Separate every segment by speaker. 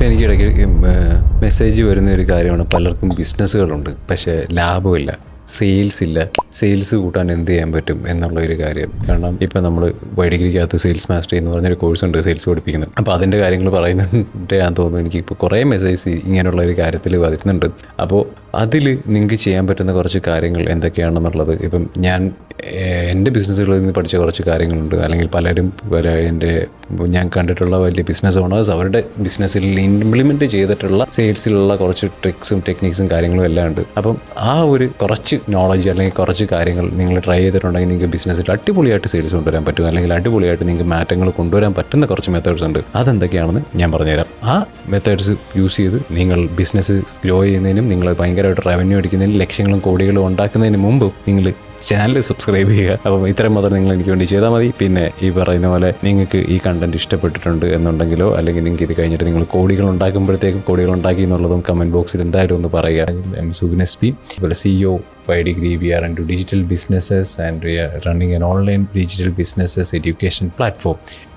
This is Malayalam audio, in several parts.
Speaker 1: എനിക്കിടയ്ക്ക് മെസ്സേജ് വരുന്ന ഒരു കാര്യമാണ്, പലർക്കും ബിസിനസ്സുകളുണ്ട് പക്ഷേ ലാഭമില്ല, സെയിൽസ് ഇല്ല, സെയിൽസ് കൂട്ടാൻ എന്ത് ചെയ്യാൻ പറ്റും എന്നുള്ളൊരു കാര്യം. കാരണം ഇപ്പോൾ നമ്മൾ വൈഡിഗ്രിക്കകത്ത് സെയിൽസ് മാസ്റ്ററി എന്ന് പറഞ്ഞൊരു കോഴ്സുണ്ട് സെയിൽസ് പഠിപ്പിക്കുന്നത്. അപ്പോൾ അതിൻ്റെ കാര്യങ്ങൾ പറയുന്നുണ്ട് ഞാൻ തോന്നുന്നു. എനിക്കിപ്പോൾ കുറേ മെസ്സേജ് ഇങ്ങനെയുള്ള ഒരു കാര്യത്തിൽ വരുന്നുണ്ട്. അപ്പോൾ അതിൽ നിങ്ങൾക്ക് ചെയ്യാൻ പറ്റുന്ന കുറച്ച് കാര്യങ്ങൾ എന്തൊക്കെയാണെന്നുള്ളത്, ഇപ്പം എൻ്റെ ബിസിനസ്സുകളിൽ നിന്ന് പഠിച്ച കുറച്ച് കാര്യങ്ങളുണ്ട്. അല്ലെങ്കിൽ പലരും ഞാൻ കണ്ടിട്ടുള്ള വലിയ ബിസിനസ് ഓണേഴ്സ് അവരുടെ ബിസിനസ്സിൽ ഇംപ്ലിമെൻറ്റ് ചെയ്തിട്ടുള്ള സെയിൽസിലുള്ള കുറച്ച് ട്രിക്സും ടെക്നിക്സും കാര്യങ്ങളും എല്ലാം ഉണ്ട്. അപ്പം ആ ഒരു കുറച്ച് നോളജ് അല്ലെങ്കിൽ കുറച്ച് കാര്യങ്ങൾ നിങ്ങൾ ട്രൈ ചെയ്തിട്ടുണ്ടെങ്കിൽ നിങ്ങൾക്ക് ബിസിനസ്സിൽ അടിപൊളിയായിട്ട് സെയിൽസ് കൊണ്ടുവരാൻ പറ്റും. അല്ലെങ്കിൽ അടിപൊളിയായിട്ട് നിങ്ങൾക്ക് മാറ്റങ്ങൾ കൊണ്ടുവരാൻ പറ്റുന്ന കുറച്ച് മെത്തേഡ്സ് ഉണ്ട്. അതെന്തൊക്കെയാണെന്ന് ഞാൻ പറഞ്ഞുതരാം. ആ മെത്തേഡ്സ് യൂസ് ചെയ്ത് നിങ്ങൾ ബിസിനസ് ഗ്രോ ചെയ്യുന്നതിനും നിങ്ങൾ ഭയങ്കരമായിട്ട് റവന്യൂ അടിക്കുന്നതിനും ലക്ഷ്യങ്ങളും കോടികളും ഉണ്ടാക്കുന്നതിന് മുമ്പ് നിങ്ങൾ ചാനൽ സബ്സ്ക്രൈബ് ചെയ്യുക. അപ്പം ഇത്രയും മാത്രം നിങ്ങൾ എനിക്ക് വേണ്ടി ചെയ്താൽ മതി. പിന്നെ ഈ പറയുന്ന പോലെ നിങ്ങൾക്ക് ഈ കണ്ടന്റ് ഇഷ്ടപ്പെട്ടിട്ടുണ്ട് എന്നുണ്ടെങ്കിലോ, അല്ലെങ്കിൽ നിങ്ങൾക്ക് ഇത് കഴിഞ്ഞിട്ട് നിങ്ങൾ കോടികൾ ഉണ്ടാക്കി എന്നുള്ളതും കമൻറ്റ് ബോക്സിൽ എന്തായാലും ഒന്ന് പറയുക. സുബിൻ SP, അതുപോലെ CEO Pedigree. We are into digital businesses and we are running an online digital businesses education platform.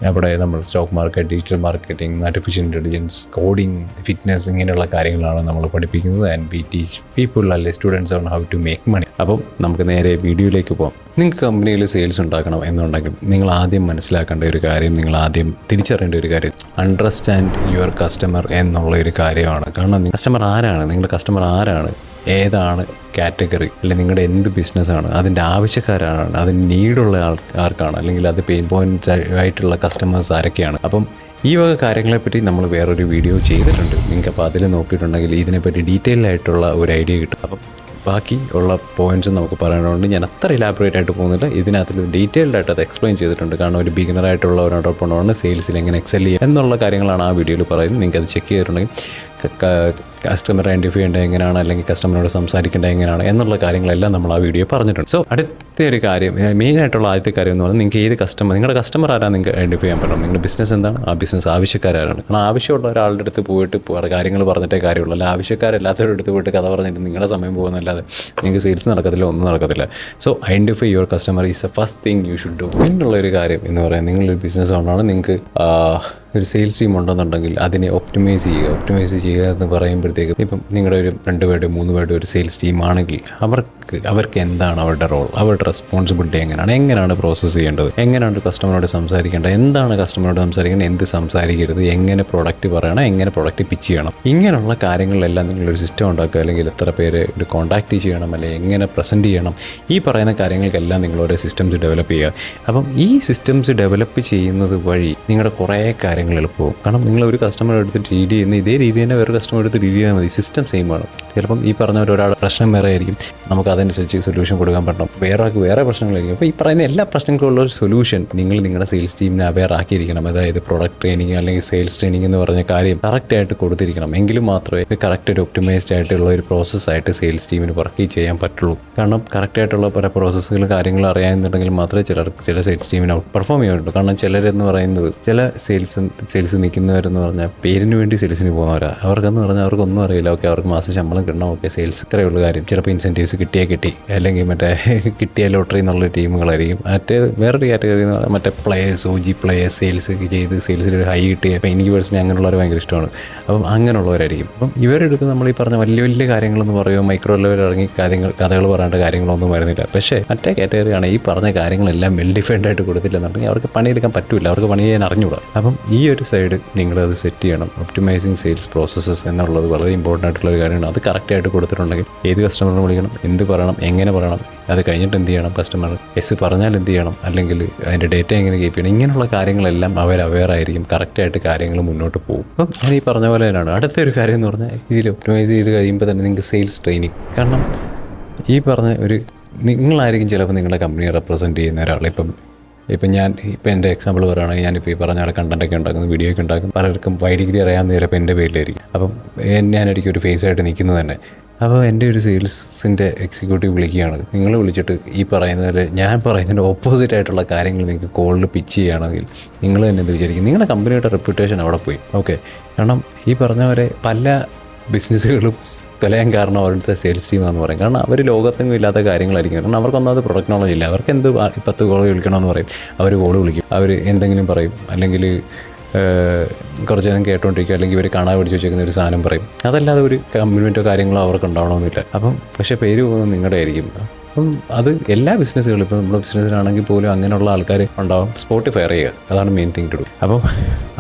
Speaker 1: അവിടെ നമ്മൾ stock market, digital marketing, artificial intelligence, coding, fitness ഇങ്ങനെയുള്ള കാര്യങ്ങളാണ് നമ്മൾ പഠിപ്പിക്കുന്നത്. ആൻഡ് വി ടീച്ച് പീപ്പിൾ അല്ലെ students on how to make money. അപ്പം നമുക്ക് നേരെ വീഡിയോയിലേക്ക് പോകാം. നിങ്ങൾക്ക് കമ്പനിയിൽ സെയിൽസ് ഉണ്ടാക്കണം എന്നുണ്ടെങ്കിൽ നിങ്ങൾ ആദ്യം മനസ്സിലാക്കേണ്ട ഒരു കാര്യം, നിങ്ങൾ ആദ്യം തിരിച്ചറിയേണ്ട ഒരു കാര്യം, അണ്ടർസ്റ്റാൻഡ് യുവർ കസ്റ്റമർ എന്നുള്ള ഒരു കാര്യമാണ്. കാരണം കസ്റ്റമർ ആരാണ്, നിങ്ങളുടെ കസ്റ്റമർ ആരാണ്, ഏതാണ് കാറ്റഗറി, അല്ലെങ്കിൽ നിങ്ങളുടെ എന്ത് ബിസിനസ്സാണ്, അതിൻ്റെ ആവശ്യക്കാരാണ്, അതിന് നീഡുള്ള ആർക്കാണ്, അല്ലെങ്കിൽ അത് പെയിൻ പോയിന്റ് ആയിട്ടുള്ള കസ്റ്റമേഴ്സ് ആരൊക്കെയാണ്. അപ്പം ഈ വക കാര്യങ്ങളെപ്പറ്റി നമ്മൾ വേറൊരു വീഡിയോ ചെയ്തിട്ടുണ്ട്. നിങ്ങൾക്ക് അപ്പോൾ അതിൽ നോക്കിയിട്ടുണ്ടെങ്കിൽ ഇതിനെപ്പറ്റി ഡീറ്റെയിൽ ആയിട്ടുള്ള ഒരു ഐഡിയ കിട്ടും. അപ്പം ബാക്കി ഉള്ള പോയിൻറ്റ്സ് നമുക്ക് പറയണതുകൊണ്ട് ഞാൻ അത്ര ഇലാബറേറ്റ് ആയിട്ട് പോകുന്നില്ല. ഇതിനകത്ത് ഡീറ്റെയിൽഡ് ആയിട്ട് അത് എക്സ്പ്ലെയിൻ ചെയ്തിട്ടുണ്ട്. കാരണം ഒരു ബിഗിനറായിട്ടുള്ളവരോടൊപ്പമാണ് സെയിൽസിൽ എങ്ങനെ എക്സെൽ ചെയ്യുക എന്നുള്ള കാര്യങ്ങളാണ് ആ വീഡിയോയിൽ പറയുന്നത്. നിങ്ങൾക്ക് അത് ചെക്ക് ചെയ്തിട്ടുണ്ടെങ്കിൽ കസ്റ്റമർ ഐഡൻറ്റിഫൈ ചെയ്യേണ്ടത് എങ്ങനെയാണ്, അല്ലെങ്കിൽ കസ്റ്റമറിനോട് സംസാരിക്കേണ്ടത് എങ്ങനെയാണ് എന്നുള്ള കാര്യങ്ങളെല്ലാം നമ്മൾ ആ വീഡിയോ പറഞ്ഞിട്ടുണ്ട്. സോ അടുത്ത ഒരു കാര്യം, മെയിനായിട്ടുള്ള ആദ്യത്തെ കാര്യം എന്ന് പറഞ്ഞാൽ നിങ്ങൾക്ക് ഏത് നിങ്ങളുടെ കസ്റ്റമർ ആരാണ് നിങ്ങൾക്ക് ഐഡൻറ്റിഫൈ ചെയ്യാൻ പറ്റണം. നിങ്ങളുടെ ബിസിനസ് എന്താണ്, ആ ബിസിനസ് ആവശ്യക്കാരാണ്. കാരണം ആവശ്യമുള്ള ഒരാളുടെ അടുത്ത് പോയിട്ട് കാര്യങ്ങൾ പറഞ്ഞിട്ടേ കാര്യമുള്ളൂ. അല്ല ആവശ്യക്കാരെല്ലാത്തവരുടെ അടുത്ത് പോയിട്ട് കഥ പറഞ്ഞിട്ട് നിങ്ങളുടെ സമയം പോകുന്നല്ലാതെ നിങ്ങൾക്ക് സെയിൽസ് നടക്കത്തില്ല, ഒന്നും നടക്കത്തില്ല. So identify your customer is A first thing you should do എന്നുള്ളൊരു കാര്യം എന്ന് പറയുന്നത്. നിങ്ങളൊരു ബിസിനസ് കൊണ്ടാണ് നിങ്ങൾക്ക് ഒരു സെയിൽസ് ടീം ഉണ്ടെന്നുണ്ടെങ്കിൽ അതിനെ ഒപ്റ്റിമൈസ് ചെയ്യുക എന്ന് പറയുമ്പോഴത്തേക്കും, ഇപ്പം നിങ്ങളുടെ ഒരു 2 പേരുടെ 3 പേരുടെ ഒരു സെയിൽസ് ടീം ആണെങ്കിൽ അവർക്ക് എന്താണ് അവരുടെ റോൾ, അവരുടെ റെസ്പോൺസിബിലിറ്റി എങ്ങനെയാണ് പ്രോസസ്സ് ചെയ്യേണ്ടത്, എങ്ങനെയാണ് കസ്റ്റമറോട് സംസാരിക്കേണ്ടത്, എന്താണ് കസ്റ്റമറോട് സംസാരിക്കേണ്ടത്, എന്ത് സംസാരിക്കരുത്, എങ്ങനെ പ്രൊഡക്റ്റ് പറയണം, എങ്ങനെ പ്രൊഡക്റ്റ് പിച്ച് ചെയ്യണം, ഇങ്ങനെയുള്ള കാര്യങ്ങളിലെല്ലാം നിങ്ങളൊരു സിസ്റ്റം ഉണ്ടാക്കുക. അല്ലെങ്കിൽ എത്ര പേര് കോൺടാക്റ്റ് ചെയ്യണം, അല്ലെങ്കിൽ എങ്ങനെ പ്രസൻറ്റ് ചെയ്യണം, ഈ പറയുന്ന കാര്യങ്ങൾക്കെല്ലാം നിങ്ങളോരോ സിസ്റ്റംസ് ഡെവലപ്പ് ചെയ്യുക. അപ്പം ഈ സിസ്റ്റംസ് ഡെവലപ്പ് ചെയ്യുന്നത് വഴി നിങ്ങളുടെ കുറേ കാര്യങ്ങൾ എളുപ്പവും. കാരണം നിങ്ങൾ ഒരു കസ്റ്റമർ എടുത്തിട്ട് ഡീൽ ചെയ്യുന്ന ഇതേ രീതി തന്നെ വേറെ കസ്റ്റമർ എടുത്ത് ഡീൽ ചെയ്താൽ മതി. സിസ്റ്റം സെയിം ആണ്. ചിലപ്പം ഈ പറഞ്ഞ ഒരാളുടെ പ്രശ്നം വേറെ ആയിരിക്കും, നമുക്ക് അതനുസരിച്ച് സൊല്യൂഷൻ കൊടുക്കാൻ പറ്റണം. വേറെ പ്രശ്നങ്ങളായിരിക്കും. അപ്പോൾ ഈ പറയുന്ന എല്ലാ പ്രശ്നങ്ങളുള്ള ഒരു സൊല്യൂഷൻ നിങ്ങളുടെ സെയിൽസ് ടീമിനെ അവെയർ ആക്കിയിരിക്കണം. അതായത് പ്രൊഡക്റ്റ് ട്രെയിനിങ് അല്ലെങ്കിൽ സെയിൽസ് ട്രെയിനിങ് എന്ന് പറഞ്ഞ കാര്യം കറക്റ്റായിട്ട് കൊടുത്തിരിക്കണം. എങ്കിലും മാത്രമേ ഇത് കറക്റ്റ് ഒരു ഒപ്റ്റിമൈസ്ഡ് ആയിട്ടുള്ള ഒരു പ്രോസസ്സായിട്ട് സെയിൽസ് ടീമിന് വർക്ക് ചെയ്യാൻ പറ്റുള്ളൂ. കാരണം കറക്റ്റായിട്ടുള്ള പല പ്രോസസ്സുകൾ കാര്യങ്ങൾ അറിയാമെന്നുണ്ടെങ്കിൽ മാത്രമേ ചില സെയിൽസ് ടീമിന് ഔട്ട് പെർഫോം ചെയ്യാൻ പറ്റുള്ളൂ. കാരണം ചിലരെന്ന് പറയുന്നത്, ചില സെയിൽസ് നിൽക്കുന്നവരെന്ന് പറഞ്ഞാൽ പേരിന് വേണ്ടി സെയിൽസിന് പോകുന്നവരാണ്. അവർക്കെന്ന് പറഞ്ഞാൽ അവർക്കൊന്നും അറിയില്ല. ഓക്കെ, അവർക്ക് മാസം ശമ്പളം കിട്ടണം, ഓക്കെ സെയിൽസ് ഇത്രയേ ഉള്ളൂ കാര്യം. ചിലപ്പോൾ ഇൻസെൻറ്റീവ്സ് കിട്ടി, അല്ലെങ്കിൽ കിട്ടിയ ലോട്ടറി എന്നുള്ള ടീമുകളായിരിക്കും. വേറൊരു കാറ്റഗറി എന്ന് പറഞ്ഞാൽ OG പ്ലേയേഴ്സ് സെയിൽസ് ചെയ്ത് സെയിൽസിൽ ഒരു ഹൈ കിട്ടിയ, അപ്പോൾ എനിക്ക് പേഴ്സണലി അങ്ങനെയുള്ളവർ ഭയങ്കര ഇഷ്ടമാണ്. അപ്പം അങ്ങനെയുള്ളവരായിരിക്കും. അപ്പം ഇവരെടുത്ത് നമ്മൾ ഈ പറഞ്ഞ വലിയ കാര്യങ്ങളെന്ന് പറയുമ്പോൾ മൈക്രോ ലെവലിൽ ഇറങ്ങി കഥകൾ പറയേണ്ട കാര്യങ്ങളൊന്നും വരുന്നില്ല. പക്ഷേ മറ്റേ കാറ്റഗറിയാണ് ഈ പറഞ്ഞ കാര്യങ്ങളെല്ലാം വെൽ ഡിഫൈൻഡ് ആയിട്ട് കൊടുത്തില്ലെന്നുണ്ടെങ്കിൽ അവർക്ക് പണിയെടുക്കാൻ പറ്റില്ല, അവർക്ക് പണി ചെയ്യാൻ അറിഞ്ഞൂടാ. അപ്പം ഈ ഒരു സൈഡ് നിങ്ങളത് സെറ്റ് ചെയ്യണം. ഒപ്റ്റിമൈസിങ് സെയിൽസ് പ്രോസസ്സസ് എന്നുള്ളത് വളരെ ഇമ്പോർട്ടൻ്റ് ആയിട്ടുള്ളൊരു കാര്യമാണ്. അത് കറക്റ്റായിട്ട് കൊടുത്തിട്ടുണ്ടെങ്കിൽ ഏത് കസ്റ്റമറിനെ വിളിക്കണം, എന്ത് പറയണം, എങ്ങനെ പറയണം, അത് കഴിഞ്ഞിട്ട് എന്ത് ചെയ്യണം, കസ്റ്റമർ പറഞ്ഞാൽ എന്ത് ചെയ്യണം, അല്ലെങ്കിൽ അതിൻ്റെ ഡേറ്റ എങ്ങനെ കീപ്പ് ചെയ്യണം, ഇങ്ങനെയുള്ള കാര്യങ്ങളെല്ലാം അവെയറായിരിക്കും. കറക്റ്റായിട്ട് കാര്യങ്ങൾ മുന്നോട്ട് പോകും. അപ്പം ഞാൻ ഈ പറഞ്ഞ പോലെ തന്നെയാണ് അടുത്തൊരു കാര്യം എന്ന് പറഞ്ഞാൽ, ഇതിൽ ഒപ്റ്റിമൈസ് ചെയ്ത് കഴിയുമ്പോൾ തന്നെ നിങ്ങൾക്ക് സെയിൽസ് ട്രെയിനിങ്. കാരണം ഈ പറഞ്ഞ നിങ്ങളായിരിക്കും ചിലപ്പോൾ നിങ്ങളുടെ കമ്പനിയെ റെപ്രസെൻറ്റ് ചെയ്യുന്ന ഒരാൾ. ഇപ്പം എൻ്റെ എക്സാമ്പിൾ പറയുകയാണെങ്കിൽ ഞാനിപ്പോൾ ഈ പറഞ്ഞ കണ്ടൻറ്റൊക്കെ ഉണ്ടാക്കുന്നു, വീഡിയോ ഒക്കെ ഉണ്ടാക്കും. പലർക്കും വൈഡിഗ്രി അറിയാവുന്ന ചിലപ്പോൾ എൻ്റെ പേരിലായിരിക്കും. അപ്പം ഞാനായിരിക്കും ഒരു ഫേസ് ആയിട്ട് നിൽക്കുന്നത് തന്നെ. അപ്പോൾ എൻ്റെ ഒരു സെയിൽസിൻ്റെ എക്സിക്യൂട്ടീവ് വിളിക്കുകയാണ്. നിങ്ങൾ വിളിച്ചിട്ട് ഞാൻ പറയുന്നതിൻ്റെ ഓപ്പോസിറ്റ് ആയിട്ടുള്ള കാര്യങ്ങൾ നിങ്ങൾക്ക് കോളിൽ പിച്ച് ചെയ്യുകയാണെങ്കിൽ നിങ്ങൾ തന്നെ എന്ത് വിചാരിക്കും, നിങ്ങളുടെ കമ്പനിയുടെ റെപ്യൂട്ടേഷൻ അവിടെ പോയി. ഓക്കെ, കാരണം ഈ പറഞ്ഞ പോലെ പല ബിസിനസ്സുകളും തെളിയാൻ കാരണം അവരുടെ സെയിൽസ് ടീമാണെന്ന് പറയും. കാരണം അവർ ലോകത്തെങ്ങും ഇല്ലാത്ത കാര്യങ്ങളായിരിക്കും. കാരണം അവർക്കൊന്നത് പ്രൊഡക്റ്റ് നോളജ് ഇല്ല. അവർക്ക് 10 കോൾ വിളിക്കണമെന്ന് പറയും, അവർ കോൾ വിളിക്കും, അവർ എന്തെങ്കിലും പറയും, അല്ലെങ്കിൽ കുറച്ച് നേരം കേട്ടോണ്ടിരിക്കുക, അല്ലെങ്കിൽ ഇവർ കാണാതെ പിടിച്ച് വെച്ചേക്കുന്ന ഒരു സാധനം പറയും. അതല്ലാതെ ഒരു കമ്മിറ്റ്മെൻറ്റോ കാര്യങ്ങളോ അവർക്ക് ഉണ്ടാവണമെന്നില്ല. അപ്പം പക്ഷേ പേര് പോകുന്നത് നിങ്ങളുടെ ആയിരിക്കും. അപ്പം അത് എല്ലാ ബിസിനസ്സുകളും, ഇപ്പോൾ നമ്മുടെ ബിസിനസ്സിലാണെങ്കിൽ പോലും അങ്ങനെയുള്ള ആൾക്കാർ ഉണ്ടാവും. സ്പോട്ട് ഫയർ ചെയ്യുക, അതാണ് മെയിൻ തിങ് ടു ഡു. അപ്പം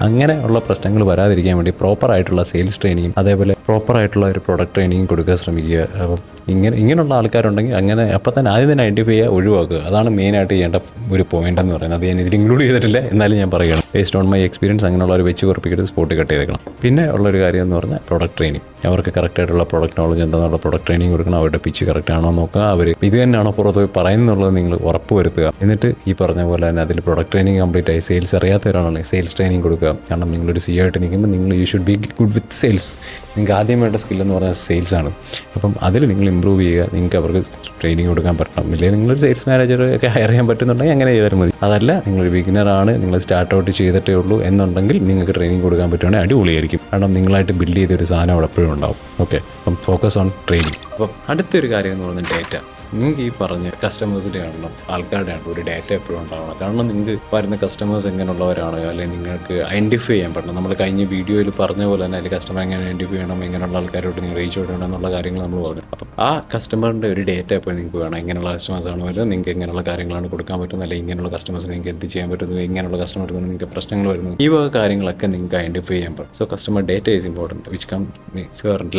Speaker 1: അങ്ങനെയുള്ള പ്രശ്നങ്ങൾ വരാതിരിക്കാൻ വേണ്ടി പ്രോപ്പറായിട്ടുള്ള സെയിൽസ് ട്രെയിനിങ്ങും അതേപോലെ പ്രോപ്പറായിട്ടുള്ള ഒരു പ്രൊഡക്റ്റ് ട്രെയിനിങ്ങും കൊടുക്കാൻ ശ്രമിക്കുക. അപ്പം ഇങ്ങനെയുള്ള ആൾക്കാരുണ്ടെങ്കിൽ അങ്ങനെ അപ്പം തന്നെ ആദ്യം തന്നെ ഐഡൻറ്റിഫൈ ചെയ്യുക, ഒഴിവാക്കുക. അതാണ് മെയിനായിട്ട് ചെയ്യേണ്ട ഒരു പോയിന്റ് എന്ന് പറയുന്നത്. അത് ഞാൻ ഇതിൽ ഇൻക്ലൂഡ് ചെയ്തിട്ടില്ല, എന്നാലും ഞാൻ പറയുകയാണ്. ബേസ്ഡ് ഓൺ മൈ എക്സ്പീരിയൻസ് അങ്ങനെയുള്ള ഒരു വെച്ച് കുറിപ്പിക്കരുത്, സ്പോട്ട് കട്ട് ചെയ്തേക്കണം. പിന്നെ ഉള്ളൊരു കാര്യം എന്ന് പറഞ്ഞാൽ പ്രൊഡക്റ്റ് ട്രെയിനിങ്. അവർക്ക് കറക്റ്റായിട്ടുള്ള പ്രൊഡക്റ്റ് നോളജ് എന്താണെന്നുള്ള പ്രൊഡക്റ്റ് ട്രെയിനിങ് കൊടുക്കണം. അവരുടെ പിച്ച് കറക്റ്റ് ആണോ നോക്കുക, അവർ ഇത് തന്നെയാണോ പുറത്ത് പോയി പറയുന്നുള്ളത് നിങ്ങൾ ഉറപ്പ് വരുത്തുക. എന്നിട്ട് ഈ പറഞ്ഞ പോലെ തന്നെ അതിൽ പ്രൊഡക്റ്റ് ട്രെയിനിങ് കംപ്ലീറ്റ് ആയി. സെയിൽസ് അറിയാത്തവരാണെങ്കിൽ സെയിൽസ് ട്രെയിനിങ് കൊടുക്കുക. കാരണം നിങ്ങളൊരു CEO ആയിട്ട് നിൽക്കുമ്പോൾ നിങ്ങൾ you should be good with sales. നിങ്ങൾക്ക് ആദ്യം വേണ്ട സ്കില്ലെന്ന് പറഞ്ഞാൽ സെയിൽസാണ്. അപ്പം അതിൽ നിങ്ങൾ ഇമ്പ്രൂവ് ചെയ്യുക. നിങ്ങൾക്ക് അവർക്ക് ട്രെയിനിങ് കൊടുക്കാൻ പറ്റണം. ഇല്ലെങ്കിൽ നിങ്ങളൊരു സെയിൽസ് മാനേജർ ഒക്കെ ഹയർ ചെയ്യാൻ പറ്റുന്നുണ്ടെങ്കിൽ അങ്ങനെ ചെയ്താൽ മതി. അതല്ല നിങ്ങളൊരു ബിഗിനറാണ്, നിങ്ങൾ സ്റ്റാർട്ട് ഔട്ട് ചെയ്തിട്ടേ ഉള്ളൂ എന്നുണ്ടെങ്കിൽ നിങ്ങൾക്ക് ട്രെയിനിങ് കൊടുക്കാൻ പറ്റുവാണെങ്കിൽ അടിപൊളിയായിരിക്കും. കാരണം നിങ്ങളായിട്ട് ബിൽഡ് ചെയ്തൊരു സാധനം അവിടെ എപ്പോഴും ഉണ്ടാവും. ഓക്കെ, അപ്പം ഫോക്കസ് ഓൺ ട്രെയിനിങ്. അപ്പം അടുത്തൊരു കാര്യം എന്ന് പറയുന്നത് ഡേറ്റ. നിങ്ങൾക്ക് ഈ പറഞ്ഞ കസ്റ്റമേഴ്സിൻ്റെ ആണല്ലോ, ആൾക്കാരുടെ ആണല്ലോ ഒരു ഡാറ്റ എപ്പോഴും ഉണ്ടാവണം. കാരണം നിങ്ങൾക്ക് വരുന്ന കസ്റ്റമേഴ്സ് എങ്ങനെയുള്ളവരാണ്, അല്ലെങ്കിൽ നിങ്ങൾക്ക് ഐഡൻറ്റിഫൈ ചെയ്യാൻ പറ്റണം. നമ്മൾ കഴിഞ്ഞ വീഡിയോയിൽ പറഞ്ഞ പോലെ തന്നെ അതിൽ കസ്റ്റമർ എങ്ങനെ ഐഡൻറ്റിഫൈ ചെയ്യണം, എങ്ങനെയുള്ള ആൾക്കാരോട് നിങ്ങൾ റീച്ച് ഔട്ട് ചെയ്യണം എന്നുള്ള കാര്യങ്ങൾ നമ്മൾ പറഞ്ഞു. അപ്പം ആ കസ്റ്റമറിൻ്റെ ഒരു ഡേറ്റ എപ്പോഴും നിങ്ങൾക്ക് വേണം. എങ്ങനെയുള്ള കസ്റ്റമേഴ്സാണ് വരുന്നത്, നിങ്ങൾക്ക് എങ്ങനെയുള്ള കാര്യങ്ങളാണ് കൊടുക്കാൻ പറ്റുന്നത്, അല്ലെങ്കിൽ ഇങ്ങനെയുള്ള കസ്റ്റമേഴ്സിന് നിങ്ങൾക്ക് എന്ത് ചെയ്യാൻ പറ്റുന്നത്, ഇങ്ങനെയുള്ള കസ്റ്റമർക്ക് നിങ്ങൾക്ക് പ്രശ്നങ്ങൾ വരുന്നത്, ഈ വക കാര്യങ്ങളൊക്കെ നിങ്ങൾക്ക് ഐഡൻറ്റിഫൈ ചെയ്യാൻ പറ്റും. So customer data is important. Which come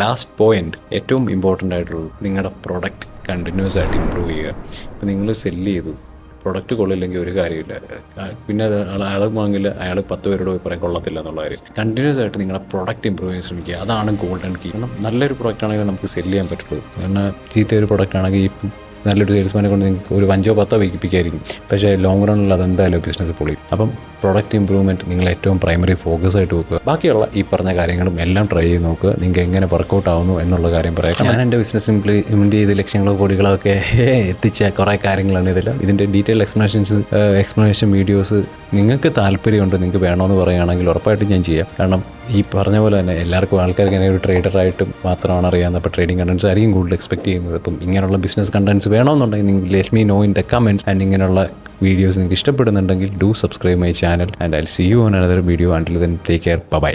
Speaker 1: last point, ഏറ്റവും ഇമ്പോർട്ടൻ്റ് ആയിട്ടുള്ളത് നിങ്ങളുടെ പ്രൊഡക്റ്റ് കണ്ടിന്യൂസ് ആയിട്ട് ഇമ്പ്രൂവ് ചെയ്യുക. ഇപ്പോൾ നിങ്ങൾ സെല്ല് ചെയ്തു, പ്രൊഡക്റ്റ് കൊള്ളില്ലെങ്കിൽ ഒരു കാര്യമില്ല. പിന്നെ അയാൾ വാങ്ങില്ല, അയാൾ 10 പേരോട് പോയി പറയാൻ കൊള്ളത്തില്ല എന്നുള്ള കാര്യം. കണ്ടിന്യൂസ് ആയിട്ട് നിങ്ങളുടെ പ്രൊഡക്റ്റ് ഇമ്പ്രൂവ് ചെയ്യാൻ ശ്രമിക്കുക. അതാണ് ഗോൾഡൻ കീ. കാരണം നല്ലൊരു പ്രൊഡക്റ്റ് ആണെങ്കിൽ നമുക്ക് സെല്ല് ചെയ്യാൻ പറ്റുള്ളൂ. കാരണം ചീത്ത ഒരു പ്രൊഡക്റ്റ് ആണെങ്കിൽ ഈ നല്ലൊരു സെയിൽസ്മാനെ കൊണ്ട് നിങ്ങൾക്ക് ഒരു 5-10 വിൽപ്പിക്കായിരിക്കും. പക്ഷേ ലോങ് റണ്ണിൽ അതെന്തായാലും ബിസിനസ് പൊളിയും. അപ്പം പ്രൊഡക്റ്റ് ഇമ്പ്രൂവ്മെൻറ്റ് നിങ്ങൾ ഏറ്റവും പ്രൈമറി ഫോക്കസ് ആയിട്ട് വെക്കുക. ബാക്കിയുള്ള ഈ പറഞ്ഞ കാര്യങ്ങളും എല്ലാം ട്രൈ ചെയ്ത് നോക്കുക. നിങ്ങൾക്ക് എങ്ങനെ വർക്കൗട്ട് ആവുന്നു എന്നുള്ള കാര്യം പറയാം. ഞാൻ എൻ്റെ ബിസിനസ് ഇംപ്ലിമെൻറ്റ് ചെയ്ത് ലക്ഷങ്ങളോ കോടികളൊക്കെ എത്തിച്ച കുറേ കാര്യങ്ങളാണ് ഇതെല്ലാം. ഇതിൻ്റെ ഡീറ്റെയിൽ എക്സ്പ്ലനേഷൻ വീഡിയോസ് നിങ്ങൾക്ക് താല്പര്യമുണ്ട്, നിങ്ങൾക്ക് വേണമെന്ന് പറയുകയാണെങ്കിൽ ഉറപ്പായിട്ടും ഞാൻ ചെയ്യാം. കാരണം ഈ പറഞ്ഞ പോലെ തന്നെ എല്ലാവർക്കും ആൾക്കാർക്ക് ഇങ്ങനെ ഒരു ട്രേഡറായിട്ട് മാത്രമാണ് അറിയാവുന്നത്. അപ്പോൾ ട്രേഡിംഗ് കണ്ടൻസ് ആയിരിക്കും കൂടുതൽ എക്സ്പെക്ട് ചെയ്യുന്നത്. അപ്പം ഇങ്ങനെയുള്ള ബിസിനസ് കണ്ടൻസ് വേണമെന്നുണ്ടെങ്കിൽ നിങ്ങൾ let me know in the comments. And ഇങ്ങനെയുള്ള വീഡിയോസ് നിങ്ങൾക്ക് ഇഷ്ടപ്പെടുന്നുണ്ടെങ്കിൽ do subscribe my channel and I will see you on another video. Until then take care, by.